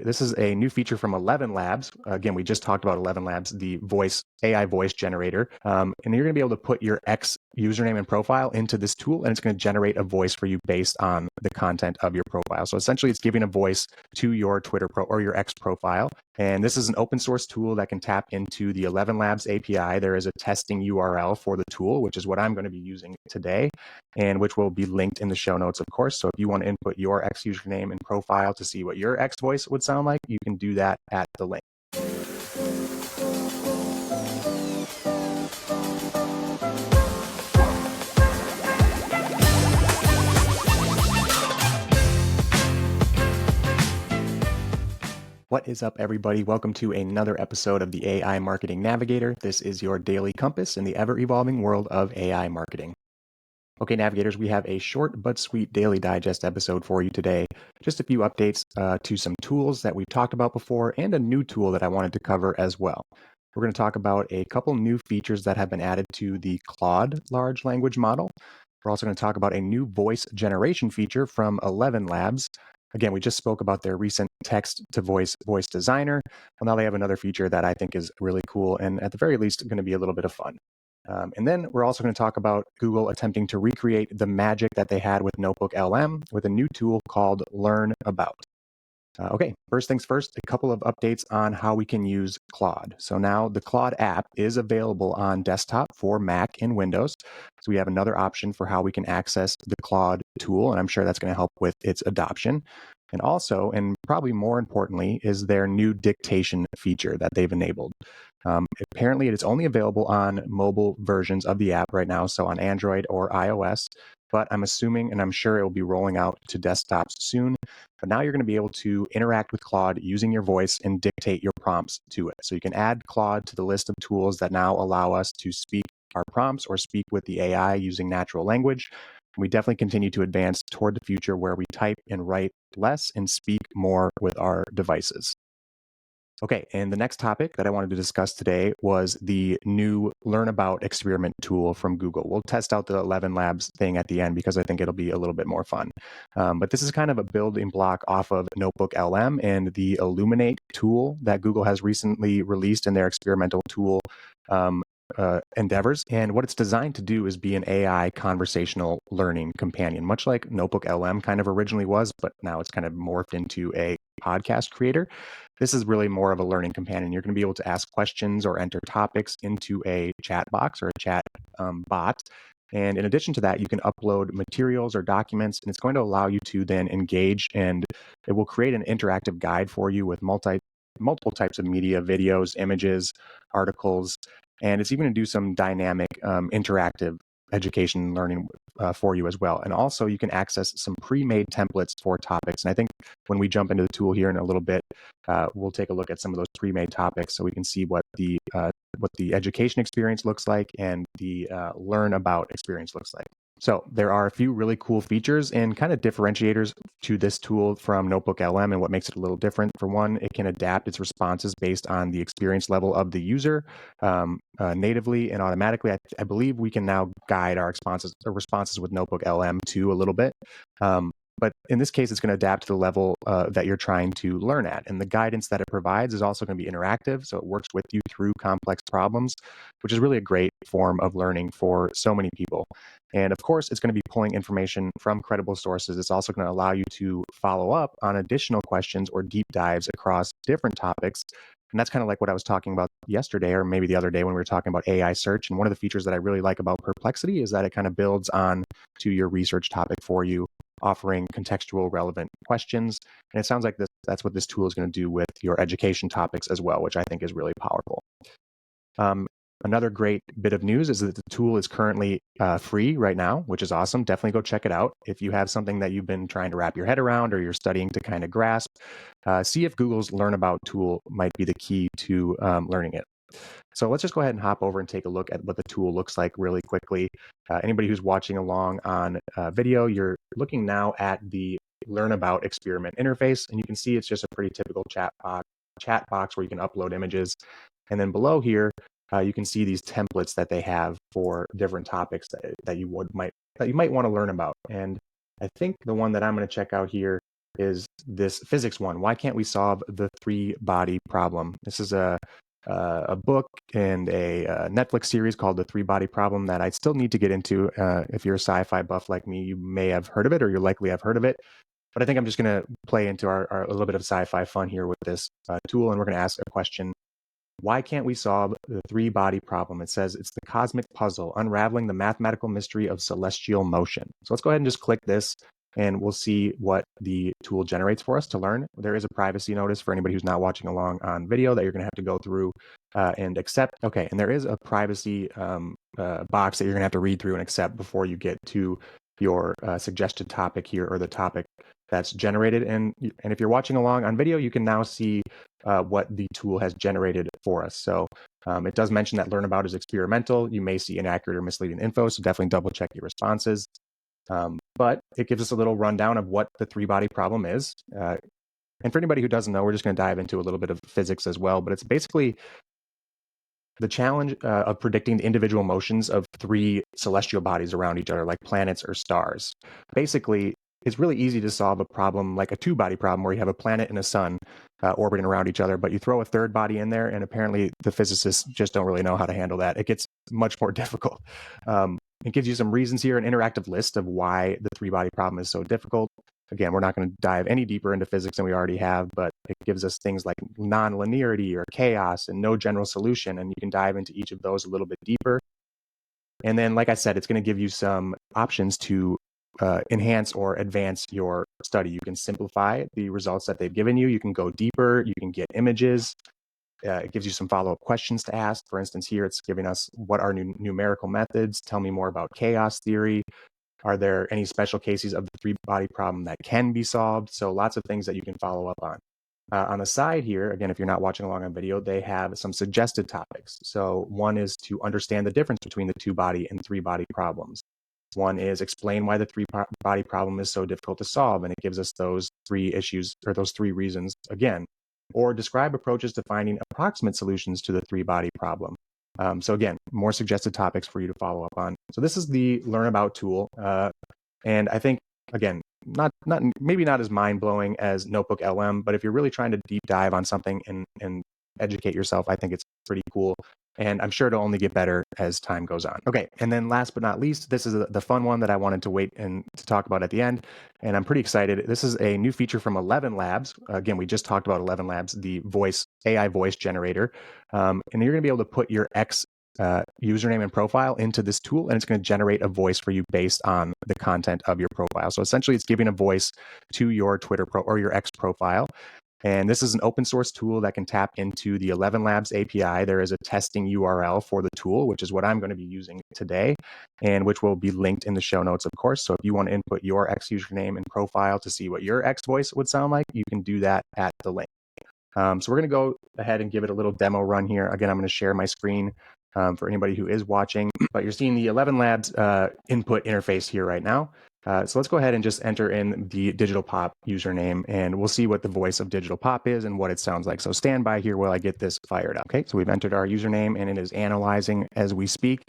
This is a new feature from ElevenLabs. Again, we just talked about ElevenLabs, the AI voice generator. And you're going to be able to put your X username and profile into this tool, and it's going to generate a voice for you based on the content of your profile. So essentially, it's giving a voice to your Twitter or your X profile. And this is an open source tool that can tap into the ElevenLabs API. There is a testing URL for the tool, which is what I'm going to be using today, and which will be linked in the show notes, of course. So if you want to input your X username and profile to see what your X voice would sound like, you can do that at the link. What is up, everybody? Welcome to another episode of the AI Marketing Navigator. This is your daily compass in the ever-evolving world of AI marketing. Okay, navigators, we have a short but sweet daily digest episode for you today. Just a few updates to some tools that we've talked about before and a new tool that I wanted to cover as well. We're going to talk about a couple new features that have been added to the Claude large language model. We're also going to talk about a new voice generation feature from ElevenLabs. Again, we just spoke about their recent text-to-voice voice designer. Well, now they have another feature that I think is really cool and at the very least going to be a little bit of fun. And then we're also going to talk about Google attempting to recreate the magic that they had with NotebookLM with a new tool called Learn About. Okay, first things first, a couple of updates on how we can use Claude. So now the Claude app is available on desktop for Mac and Windows. So we have another option for how we can access the Claude tool, and I'm sure that's going to help with its adoption. And also, and probably more importantly, is their new dictation feature that they've enabled. Apparently, it is only available on mobile versions of the app right now, so on Android or iOS. But I'm assuming, and I'm sure it will be rolling out to desktops soon. But now you're going to be able to interact with Claude using your voice and dictate your prompts to it. So you can add Claude to the list of tools that now allow us to speak our prompts or speak with the AI using natural language. We definitely continue to advance toward the future where we type and write less and speak more with our devices. Okay, and the next topic that I wanted to discuss today was the new Learn About experiment tool from Google. We'll test out the ElevenLabs thing at the end because I think it'll be a little bit more fun. But this is kind of a building block off of NotebookLM and the Illuminate tool that Google has recently released in their experimental tool endeavors. And what it's designed to do is be an AI conversational learning companion, much like NotebookLM kind of originally was, but now it's kind of morphed into a podcast creator. This is really more of a learning companion. You're going to be able to ask questions or enter topics into a chat box or a chat bot. And in addition to that, you can upload materials or documents, and it's going to allow you to then engage, and it will create an interactive guide for you with multiple types of media, videos, images, articles, and it's even going to do some dynamic interactive education learning for you as well. And also you can access some pre-made templates for topics. And I think when we jump into the tool here in a little bit, we'll take a look at some of those pre-made topics so we can see what the education experience looks like and the learn about experience looks like. So there are a few really cool features and kind of differentiators to this tool from NotebookLM, and what makes it a little different. For one, it can adapt its responses based on the experience level of the user natively and automatically. I believe we can now guide our responses with NotebookLM too a little bit. But in this case, it's going to adapt to the level that you're trying to learn at. And the guidance that it provides is also going to be interactive. So it works with you through complex problems, which is really a great form of learning for so many people. And of course, it's going to be pulling information from credible sources. It's also going to allow you to follow up on additional questions or deep dives across different topics. And that's kind of like what I was talking about yesterday, or maybe the other day when we were talking about AI search. And one of the features that I really like about Perplexity is that it kind of builds on to your research topic for you, offering contextual relevant questions. And it sounds like that's what this tool is going to do with your education topics as well, which I think is really powerful. Another great bit of news is that the tool is currently free right now, which is awesome. Definitely go check it out. If you have something that you've been trying to wrap your head around or you're studying to kind of grasp, see if Google's Learn About tool might be the key to learning it. So let's just go ahead and hop over and take a look at what the tool looks like really quickly. Anybody who's watching along on video, you're looking now at the Learn About experiment interface, and you can see it's just a pretty typical chat box where you can upload images. And then below here, you can see these templates that they have for different topics that you might want to learn about. And I think the one that I'm going to check out here is this physics one. Why can't we solve the three-body problem? This is a book and a Netflix series called The Three-Body Problem that I still need to get into. If you're a sci-fi buff like me, you may have heard of it, or you likely have heard of it. But I think I'm just going to play into our a little bit of sci-fi fun here with this tool, and we're going to ask a question. Why can't we solve the three-body problem? It says it's the cosmic puzzle, unraveling the mathematical mystery of celestial motion. So let's go ahead and just click this, and we'll see what the tool generates for us to learn. There is a privacy notice for anybody who's not watching along on video that you're going to have to go through and accept. Okay, and there is a privacy box that you're going to have to read through and accept before you get to your suggested topic here, or the topic that's generated. And if you're watching along on video, you can now see what the tool has generated for us. So it does mention that Learn About is experimental. You may see inaccurate or misleading info, so definitely double check your responses. But it gives us a little rundown of what the three-body problem is. And for anybody who doesn't know, we're just going to dive into a little bit of physics as well. But it's basically the challenge of predicting the individual motions of three celestial bodies around each other, like planets or stars. Basically, it's really easy to solve a problem like a two-body problem where you have a planet and a sun orbiting around each other, but you throw a third body in there, and apparently the physicists just don't really know how to handle that. It gets much more difficult. It gives you some reasons here, an interactive list of why the three-body problem is so difficult. Again, we're not going to dive any deeper into physics than we already have, but it gives us things like non-linearity or chaos and no general solution, and you can dive into each of those a little bit deeper. And then, like I said, it's going to give you some options to enhance or advance your study. You can simplify the results that they've given you. You can go deeper. You can get images. It gives you some follow-up questions to ask. For instance, here it's giving us what are numerical methods. Tell me more about chaos theory. Are there any special cases of the three-body problem that can be solved? So lots of things that you can follow up on. On the side here, again, if you're not watching along on video, they have some suggested topics. So one is to understand the difference between the two-body and three-body problems. One is explain why the three-body problem is so difficult to solve, and it gives us those three issues, or those three reasons again. Or describe approaches to finding approximate solutions to the three-body problem. So again, more suggested topics for you to follow up on. So this is the Learn About tool. And I think, again, maybe not as mind-blowing as Notebook LM, but if you're really trying to deep dive on something and educate yourself, I think it's pretty cool. And I'm sure it'll only get better as time goes on. Okay, and then last but not least, this is the fun one that I wanted to wait and to talk about at the end. And I'm pretty excited. This is a new feature from ElevenLabs. Again, we just talked about ElevenLabs, the AI voice generator. And you're going to be able to put your X username and profile into this tool, and it's going to generate a voice for you based on the content of your profile. So essentially, it's giving a voice to your Twitter or your X profile. And this is an open source tool that can tap into the ElevenLabs API. There is a testing URL for the tool, which is what I'm going to be using today, and which will be linked in the show notes, of course. So if you want to input your X username and profile to see what your X voice would sound like, you can do that at the link. So we're going to go ahead and give it a little demo run here. Again, I'm going to share my screen for anybody who is watching, but you're seeing the ElevenLabs input interface here right now. So let's go ahead and just enter in the Digital Pop username, and we'll see what the voice of Digital Pop is and what it sounds like. So stand by here while I get this fired up. Okay, so we've entered our username and it is analyzing as we speak.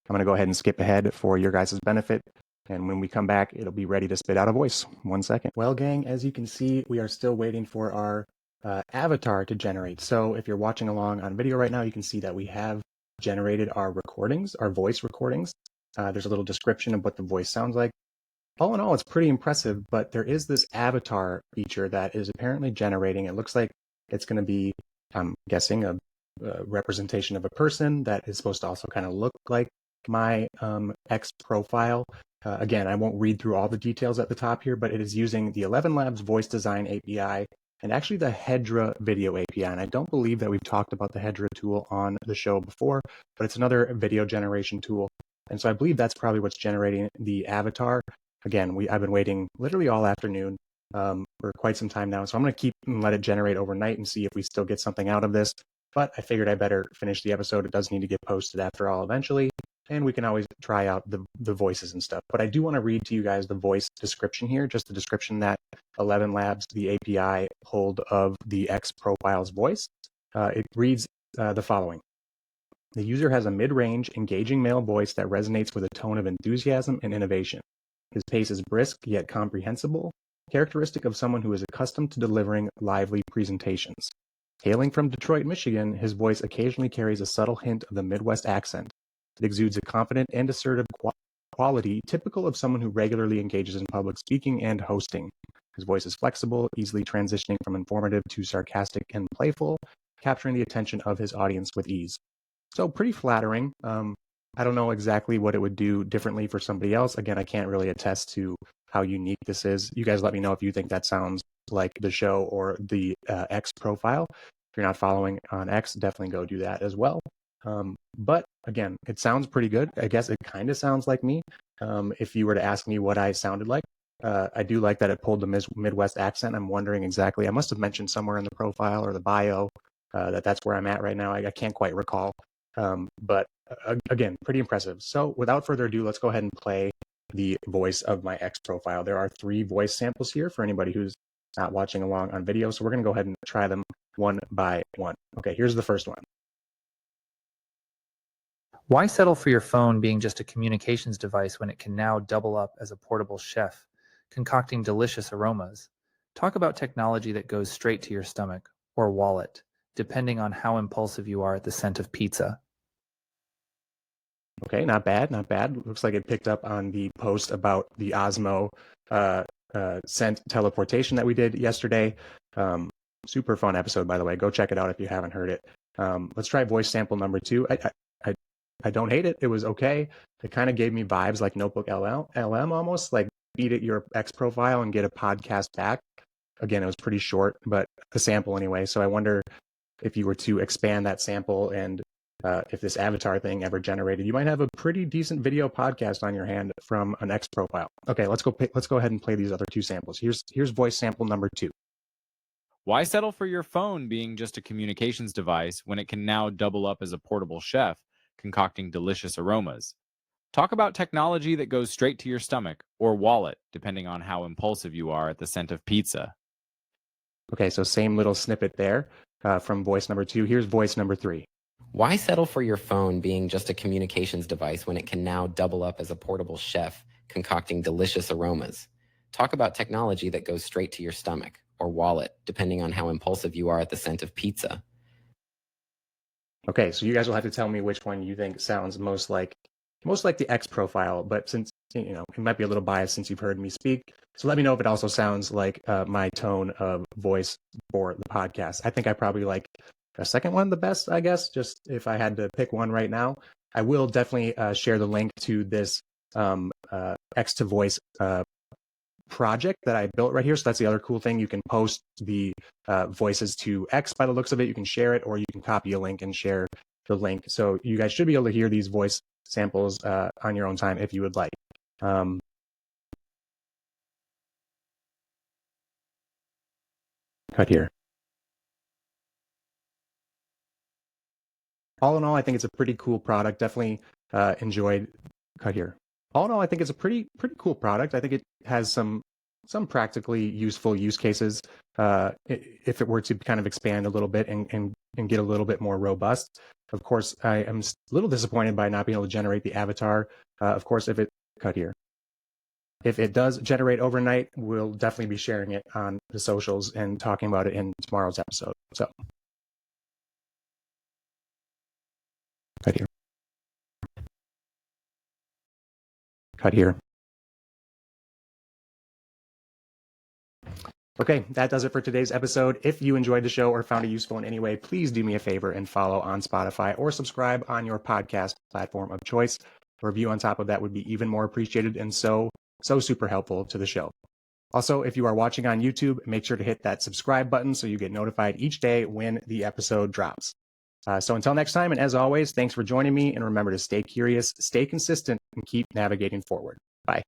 I'm going to go ahead and skip ahead for your guys' benefit. And when we come back, it'll be ready to spit out a voice. 1 second. Well, gang, as you can see, we are still waiting for our avatar to generate. So if you're watching along on video right now, you can see that we have generated our recordings, our voice recordings. There's a little description of what the voice sounds like. All in all, it's pretty impressive, but there is this avatar feature that is apparently generating. It looks like it's going to be, I'm guessing, a representation of a person that is supposed to also kind of look like my X profile. Again, I won't read through all the details at the top here, but it is using the ElevenLabs Voice Design API and actually the Hedra Video API. And I don't believe that we've talked about the Hedra tool on the show before, but it's another video generation tool. And so I believe that's probably what's generating the avatar. Again, I've been waiting literally all afternoon for quite some time now. So I'm going to keep and let it generate overnight and see if we still get something out of this. But I figured I better finish the episode. It does need to get posted after all eventually. And we can always try out the voices and stuff. But I do want to read to you guys the voice description here, just the description that ElevenLabs, the API, pulled of the X profile's voice. It reads the following. The user has a mid-range, engaging male voice that resonates with a tone of enthusiasm and innovation. His pace is brisk yet comprehensible. characteristic of someone who is accustomed to delivering lively presentations. Hailing from Detroit, Michigan, his voice occasionally carries a subtle hint of the Midwest accent. It exudes a confident and assertive quality typical of someone who regularly engages in public speaking and hosting. His voice is flexible, easily transitioning from informative to sarcastic and playful, capturing the attention of his audience with ease. So pretty flattering. I don't know exactly what it would do differently for somebody else. Again, I can't really attest to how unique this is. You guys let me know if you think that sounds like the show or the X profile. If you're not following on X, definitely go do that as well. But again, it sounds pretty good. I guess it kind of sounds like me. If you were to ask me what I sounded like, I do like that it pulled the Midwest accent. I'm wondering exactly. I must have mentioned somewhere in the profile or the bio that's where I'm at right now. I can't quite recall. But again, pretty impressive. So without further ado, let's go ahead and play the voice of my X profile. There are 3 voice samples here for anybody who's not watching along on video. So we're going to go ahead and try them one by one. Okay, here's the first one. Why settle for your phone being just a communications device when it can now double up as a portable chef, concocting delicious aromas? Talk about technology that goes straight to your stomach or wallet, depending on how impulsive you are at the scent of pizza. Okay, not bad, not bad. Looks like it picked up on the post about the Osmo scent teleportation that we did yesterday. Super fun episode, by the way. Go check it out if you haven't heard it. Let's try voice sample number 2. I don't hate it. It was okay. It kind of gave me vibes like Notebook LM almost, like beat it your X profile and get a podcast back. Again, it was pretty short, but a sample anyway. So I wonder if you were to expand that sample and if this avatar thing ever generated, you might have a pretty decent video podcast on your hand from an X profile. Okay, let's go ahead and play these other 2 samples. Here's voice sample number 2. Why settle for your phone being just a communications device when it can now double up as a portable chef, concocting delicious aromas? Talk about technology that goes straight to your stomach or wallet, depending on how impulsive you are at the scent of pizza. Okay, so same little snippet there from voice number 2. Here's voice number 3. Why settle for your phone being just a communications device when it can now double up as a portable chef, concocting delicious aromas? Talk about technology that goes straight to your stomach or wallet, depending on how impulsive you are at the scent of pizza. Okay, so you guys will have to tell me which one you think sounds most like the X profile, but since, you know, it might be a little biased since you've heard me speak. So let me know if it also sounds like my tone of voice for the podcast. I think I probably like a second one the best, I guess, just if I had to pick one right now. I will definitely share the link to this X to voice project that I built right here. So that's the other cool thing. You can post the voices to X by the looks of it. You can share it, or you can copy a link and share the link. So you guys should be able to hear these voice samples on your own time if you would like. Cut here. All in all, I think it's a pretty cool product. Definitely enjoyed. Cut here. All in all, I think it's a pretty cool product. I think it has some practically useful use cases if it were to kind of expand a little bit and get a little bit more robust. Of course, I am a little disappointed by not being able to generate the avatar. Of course, if it does generate overnight, we'll definitely be sharing it on the socials and talking about it in tomorrow's episode. So, cut here. Cut here. Okay, that does it for today's episode. If you enjoyed the show or found it useful in any way, please do me a favor and follow on Spotify or subscribe on your podcast platform of choice. A review on top of that would be even more appreciated and so super helpful to the show. Also, if you are watching on YouTube, make sure to hit that subscribe button so you get notified each day when the episode drops. So until next time, and as always, thanks for joining me, and remember to stay curious, stay consistent, and keep navigating forward. Bye.